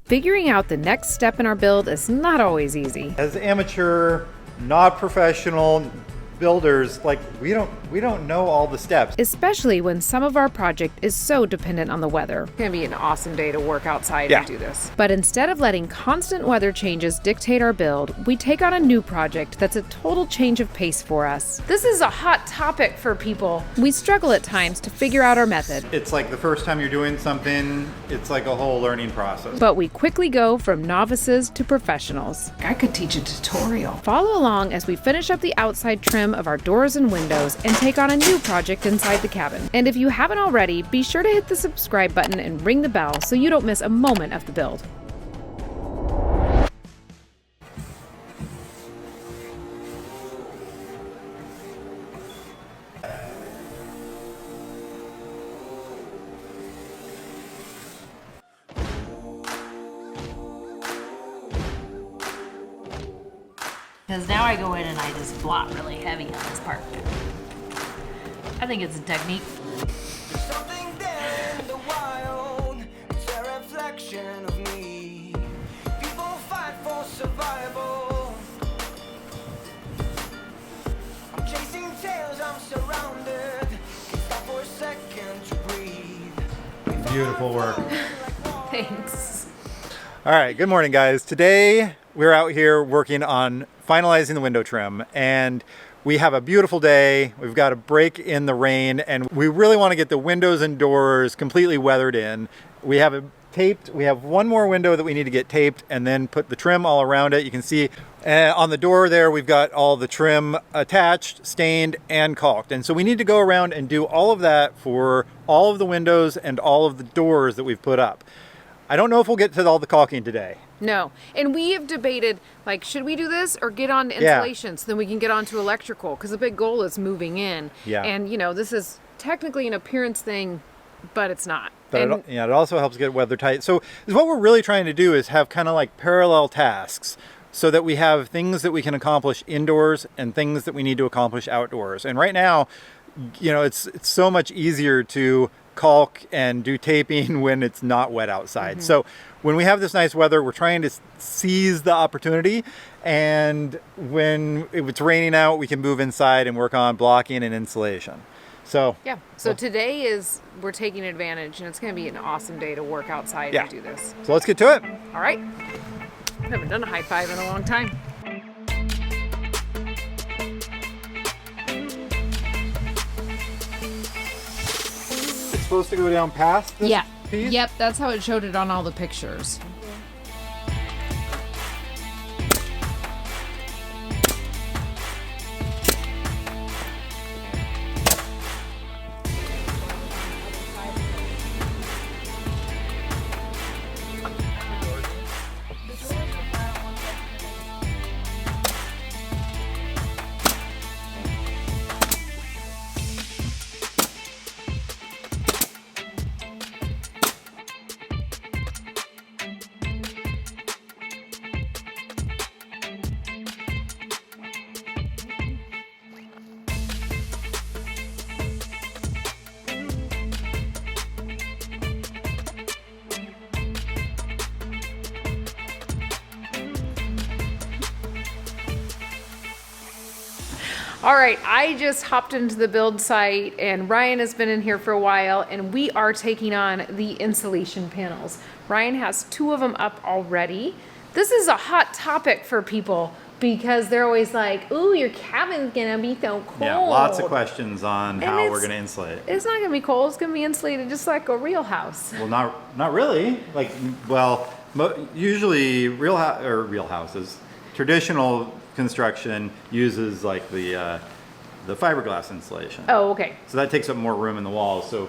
Figuring out the next step in our build is not always easy. As amateur, not professional builders, like we don't know all the steps. Especially when some of our project is so dependent on the weather. It's gonna be an awesome day to work outside and do this. But instead of letting constant weather changes dictate our build, we take on a new project that's a total change of pace for us. This is a hot topic for people. We struggle at times to figure out our method. It's like the first time you're doing something, it's like a whole learning process. But we quickly go from novices to professionals. I could teach a tutorial. Follow along as we finish up the outside trim of our doors and windows and take on a new project inside the cabin. And if you haven't already, be sure to hit the subscribe button and ring the bell so you don't miss a moment of the build. Because now I go in and I just blot really heavy on this part. I think it's a technique. Something there in the wild, it's a reflection of me. People fight for survival. I'm chasing tails, I'm surrounded. Can't stop for a second to breathe. Beautiful work. Thanks. All right, good morning guys. Today we're out here working on finalizing the window trim, and we have a beautiful day. We've got a break in the rain, and we really want to get the windows and doors completely weathered in. We have it taped. We have one more window that we need to get taped and then put the trim all around it. You can see on the door there, we've got all the trim attached, stained, and caulked. And so we need to go around and do all of that for all of the windows and all of the doors that we've put up. I don't know if we'll get to all the caulking today. No, and we have debated, like, should we do this or get on to insulation so then we can get on to electrical? Because the big goal is moving in. Yeah. And, you know, this is technically an appearance thing, but it's not. But it also helps get weather tight. So what we're really trying to do is have kind of like parallel tasks so that we have things that we can accomplish indoors and things that we need to accomplish outdoors. And right now, you know, it's so much easier to caulk and do taping when it's not wet outside. Mm-hmm. So when we have this nice weather, we're trying to seize the opportunity, and when it's raining out, we can move inside and work on blocking and insulation. So yeah, so today we're taking advantage, and it's going to be an awesome day to work outside and do this. So let's get to it. All right. I haven't done a high five in a long time. Supposed to go down past this piece? Yep, that's how it showed it on all the pictures. All right, I just hopped into the build site, and Ryan has been in here for a while, and we are taking on the insulation panels. Ryan has 2 of them up already. This is a hot topic for people because they're always like, ooh, your cabin's gonna be so cold. Yeah, lots of questions on how we're gonna insulate it. It's not gonna be cold, it's gonna be insulated just like a real house. Well, not really. Like, well, usually real houses, traditional construction uses like the fiberglass insulation. Oh, okay. So that takes up more room in the walls. So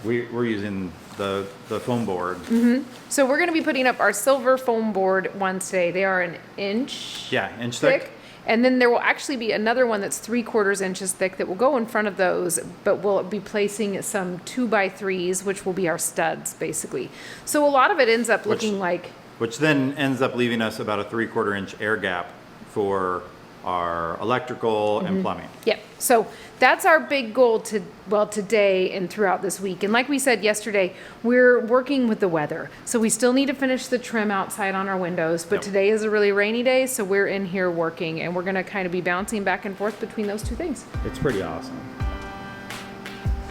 we're using the foam board. Mm-hmm. So we're going to be putting up our silver foam board ones today. They are an inch. Yeah, inch thick. And then there will actually be another one that's 3/4 inches thick that will go in front of those, but we'll be placing some 2x3s, which will be our studs, basically. So a lot of it ends up looking like... Which then ends up leaving us about a 3/4 inch air gap for our electrical and plumbing. Yep. So that's our big goal today and throughout this week. And like we said yesterday, we're working with the weather. So we still need to finish the trim outside on our windows, but Yep. today is a really rainy day, so we're in here working, and we're gonna kind of be bouncing back and forth between those two things. It's pretty awesome.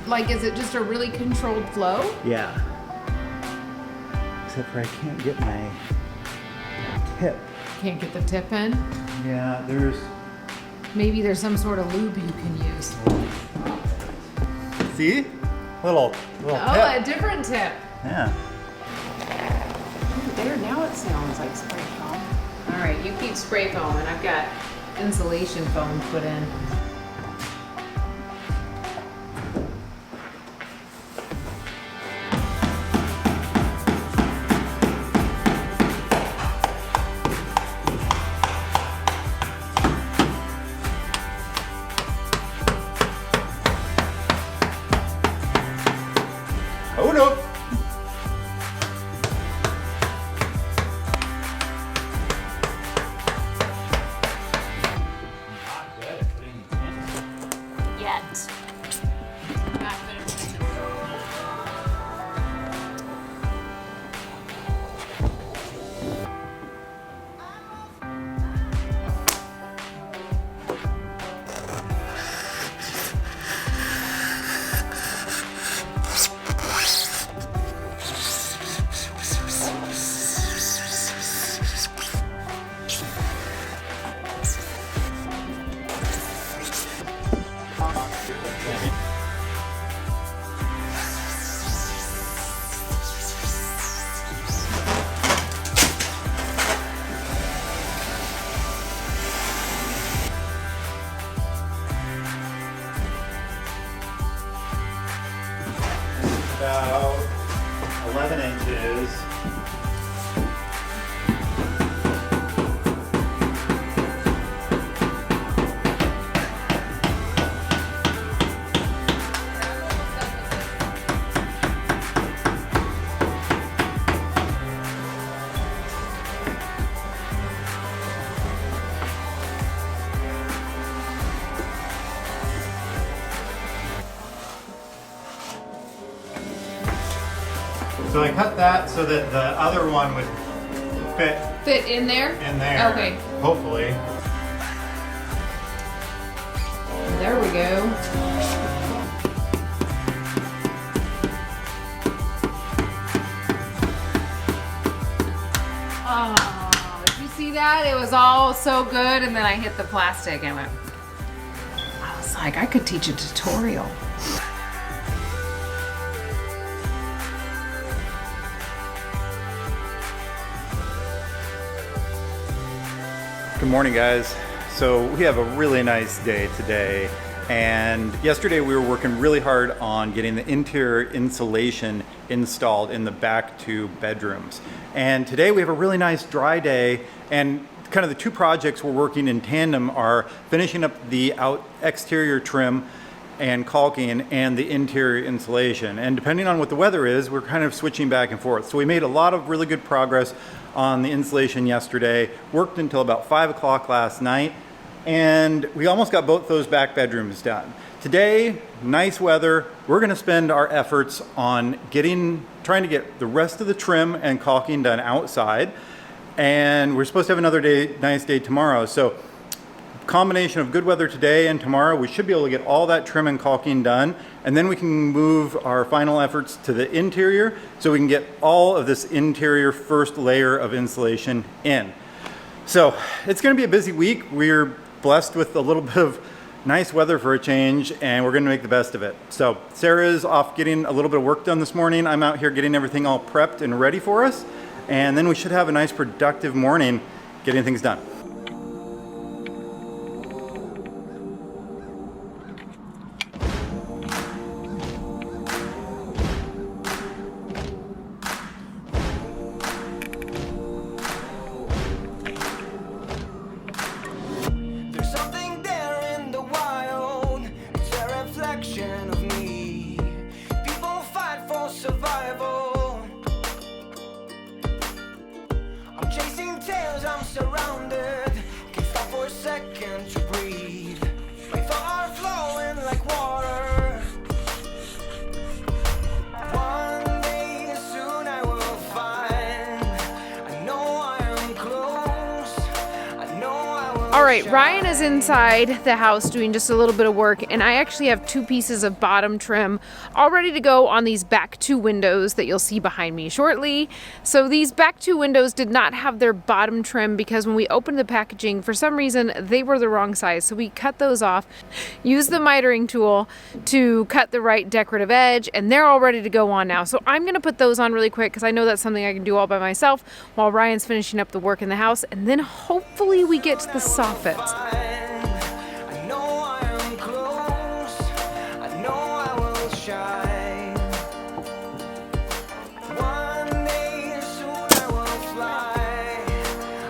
Like, is it just a really controlled flow? Yeah. Except for I can't get my tip. Can't get the tip in? Yeah, there's... Maybe there's some sort of lube you can use. See? Little Oh, tip. a different tip. Yeah. There, now it sounds like spray foam. All right, you keep spray foam, and I've got insulation foam put in. Oh no! Yet. About 11 inches. So I cut that so that the other one would fit in there? in there. Okay. Hopefully. There we go. Oh, did you see that? It was all so good, and then I hit the plastic and I was like, I could teach a tutorial. Good morning, guys. So we have a really nice day today, and yesterday we were working really hard on getting the interior insulation installed in the back two bedrooms. And today we have a really nice dry day, and kind of the two projects we're working in tandem are finishing up the exterior trim and caulking and the interior insulation. And depending on what the weather is, we're kind of switching back and forth. So we made a lot of really good progress on the insulation yesterday, worked until about 5 o'clock last night, and we almost got both those back bedrooms done. Today, nice weather, we're gonna spend our efforts on trying to get the rest of the trim and caulking done outside, and we're supposed to have another nice day tomorrow. So combination of good weather today and tomorrow, we should be able to get all that trim and caulking done, and then we can move our final efforts to the interior so we can get all of this interior first layer of insulation in. So it's going to be a busy week. We're blessed with a little bit of nice weather for a change, and we're going to make the best of it. So Sarah's off getting a little bit of work done this morning. I'm out here getting everything all prepped and ready for us, and then we should have a nice productive morning getting things done. There's something there in the wild. It's a reflection of me. People fight for survival. I'm chasing tails, I'm surrounded. Can't stop for a second to breathe. My thoughts are flowing like water. One day soon I will find. I know I am close. I know I will. All right, Ryan is inside the house doing just a little bit of work, and I actually have 2 pieces of bottom trim all ready to go on these back 2 windows that you'll see behind me shortly. So these back 2 windows did not have their bottom trim because when we opened the packaging, for some reason, they were the wrong size. So we cut those off, used the mitering tool to cut the right decorative edge, and they're all ready to go on now. So I'm gonna put those on really quick because I know that's something I can do all by myself while Ryan's finishing up the work in the house, and then hopefully we get to the soffit. I know I am close. I know I will shine. One day soon I will fly.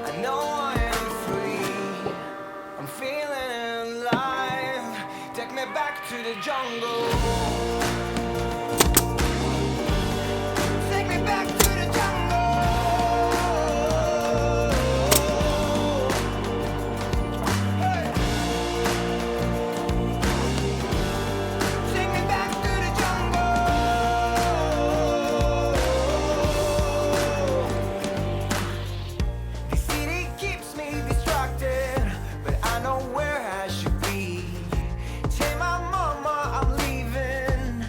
I know I am free. I'm feeling alive. Take me back to the jungle. Take me back to the jungle. Take me back to the jungle. The city keeps me distracted, but I know where I should be. Tell my mama I'm leaving.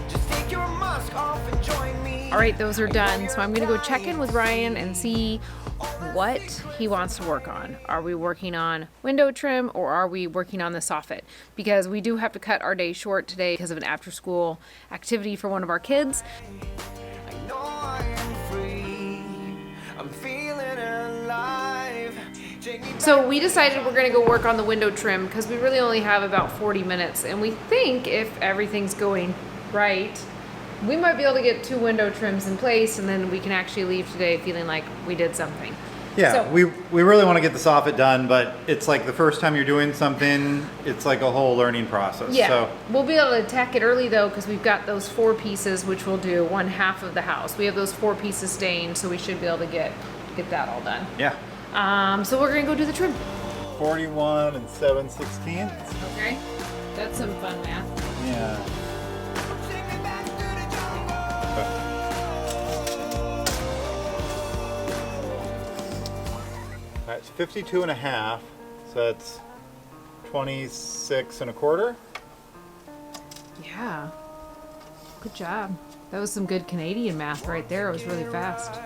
Just take your mask off and join me. All right, those are done. So I'm gonna go check in with Ryan and see what he wants to work on. Are we working on window trim or are we working on the soffit? Because we do have to cut our day short today because of an after school activity for one of our kids. I know I am free. I'm feeling alive. Take me So we decided we're gonna go work on the window trim because we really only have about 40 minutes, and we think if everything's going right, we might be able to get 2 window trims in place, and then we can actually leave today feeling like we did something. Yeah, So- we really want to get the soffit done, but it's like the first time you're doing something, it's like a whole learning process. Yeah, So we'll be able to attack it early though because we've got those 4 pieces, which will do 1/2 of the house. We have those 4 pieces stained, so we should be able to get that all done. yeah, So we're gonna go do the trim. 41 and 7/16. Okay, that's some fun math. Yeah. Take me back to the jungle. All right, it's 52 and a half, so that's 26 and a quarter. Yeah, good job. That was some good Canadian math right there. It was really fast.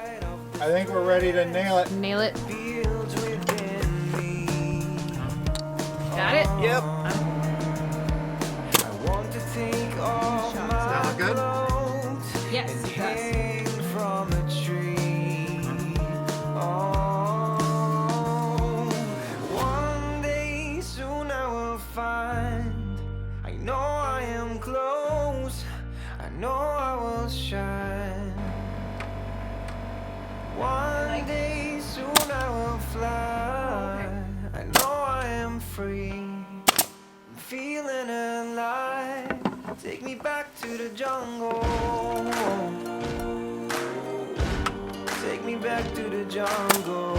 I think we're ready to nail it. Nail it. Feels within me. Got it? Yep. I want to take off Does that my look good? clothes Yes, and it does. hang from a tree. Oh, one day soon I will find. I know I am close. I know I will shine. One day soon I will fly. I know I am free. I'm feeling alive. Take me back to the jungle. Take me back to the jungle.